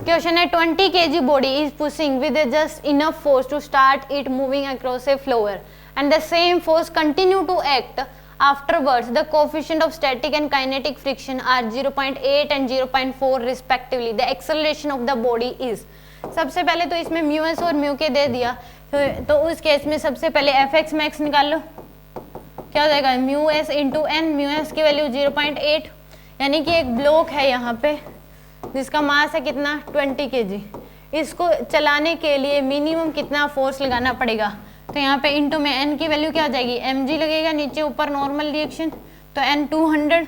Question है 20 kg body is pushing with just enough force to start it moving across a floor and the same force continue to act afterwards. The coefficient of static and kinetic friction are 0.8 and 0.4 respectively. The acceleration of the body is. सबसे पहले तो इसमें mu S और mu के दे दिया, तो उस case में सबसे पहले एफ एक्स मैक्स निकाल लो, क्या हो जाएगा mu S into N, mu S की वैल्यू 0.8, यानी कि एक ब्लॉक है यहाँ पे जिसका मास है कितना 20 kg। इसको चलाने के लिए मिनिमम कितना फोर्स लगाना पड़ेगा, तो यहाँ पे इंटू में एन की वैल्यू क्या हो जाएगी mg लगेगा, नीचे ऊपर नॉर्मल रिएक्शन, तो एन 200,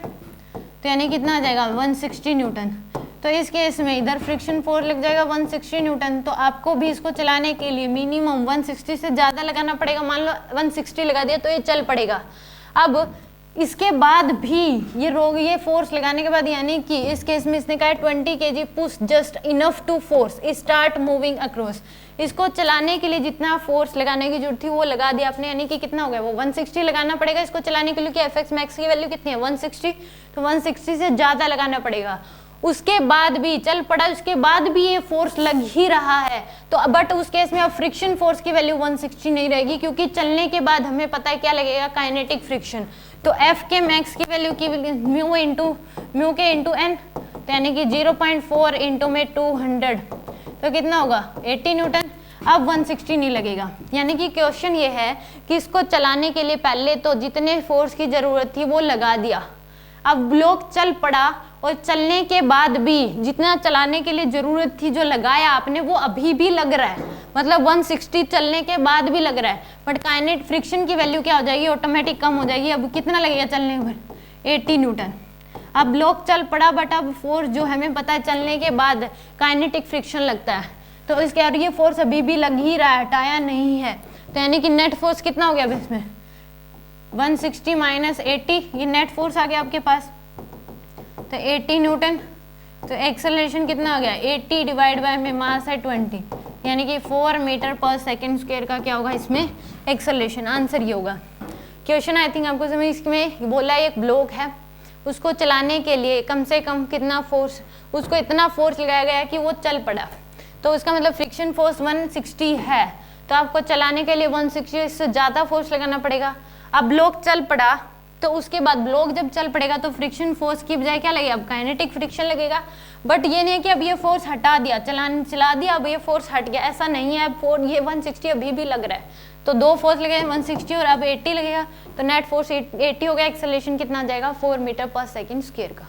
तो यानी कितना आ जाएगा 160 न्यूटन। तो इस केस में इधर फ्रिक्शन फोर्स लग जाएगा 160 न्यूटन, तो आपको भी इसको चलाने के लिए मिनिमम 160 से ज़्यादा लगाना पड़ेगा। मान लो 160 लगा दिया तो ये चल पड़ेगा। अब इसके बाद भी ये फोर्स लगाने के बाद, यानी कि इस केस में इसने कहा 20 kg push just enough to force start moving across. इसको चलाने के लिए जितना फोर्स लगाने की जरूरत थी वो लगा दिया आपने, यानी कि कितना हो गया वो 160 लगाना पड़ेगा इसको चलाने के लिए, कि एफ एक्स मैक्स की वैल्यू कितनी है 160, तो 160 से ज़्यादा लगाना पड़ेगा। उसके बाद भी चल पड़ा, उसके बाद भी ये फोर्स लग ही रहा है, तो बट उस केस में अब फ्रिक्शन फोर्स की वैल्यू 160 नहीं रहेगी, क्योंकि चलने के बाद हमें पता है क्या लगेगा काइनेटिक फ्रिक्शन। तो एफ के मैक्स की वैल्यू की म्यू के इंटू एन, तो यानी कि 0.4 इंटू में 200, तो कितना होगा 80 न्यूटन। अब 160 नहीं लगेगा, यानी कि क्वेश्चन ये है कि इसको चलाने के लिए पहले तो जितने फोर्स की जरूरत थी वो लगा दिया, अब ब्लॉक चल पड़ा और चलने के बाद भी जितना चलाने के लिए जरूरत थी जो लगाया आपने वो अभी भी लग रहा है, मतलब 160 चलने के बाद भी लग रहा है, बट काइनेटिक फ्रिक्शन की वैल्यू क्या हो जाएगी ऑटोमेटिक कम हो जाएगी। अब कितना लगेगा चलने पर 80 न्यूटन। अब ब्लॉक चल पड़ा बट अब फोर्स जो हमें पता है चलने के बाद काइनेटिक फ्रिक्शन लगता है, तो इसके और ये फोर्स अभी भी लग ही रहा है, हटाया नहीं है, तो यानी कि नेट फोर्स कितना हो गया अब इसमें 160 माइनस 80, ये नेट फोर्स आ गया आपके पास, तो 80 न्यूटन। तो एक्सेलरेशन कितना हो गया 80 डिवाइड बाय में मास है 20, यानी कि 4 मीटर पर सेकेंड स्क्वायर का क्या होगा इसमें एक्सेलरेशन। आंसर ये होगा। क्वेश्चन आई थिंक आपको समझ, इसमें बोला है एक ब्लॉक है, उसको चलाने के लिए कम से कम कितना फोर्स, उसको इतना फोर्स लगाया गया कि वो चल पड़ा, तो उसका मतलब फ्रिक्शन फोर्स 160 है, तो आपको चलाने के लिए 160 से ज़्यादा फोर्स लगाना पड़ेगा। अब ब्लॉक चल पड़ा, तो उसके बाद ब्लॉक जब चल पड़ेगा तो फ्रिक्शन फोर्स की बजाय क्या लगेगा अब काइनेटिक फ्रिक्शन लगेगा, बट ये नहीं है कि अब ये फोर्स हटा दिया, चला दिया अब ये फोर्स हट गया, ऐसा नहीं है। अब ये 160 अभी भी लग रहा है, तो दो फोर्स लगे 160 और अब 80 लगेगा, तो नेट फोर्स 80 हो गया। एक्सेलरेशन कितना आ जाएगा 4 मीटर पर सेकेंड स्क्वायर का।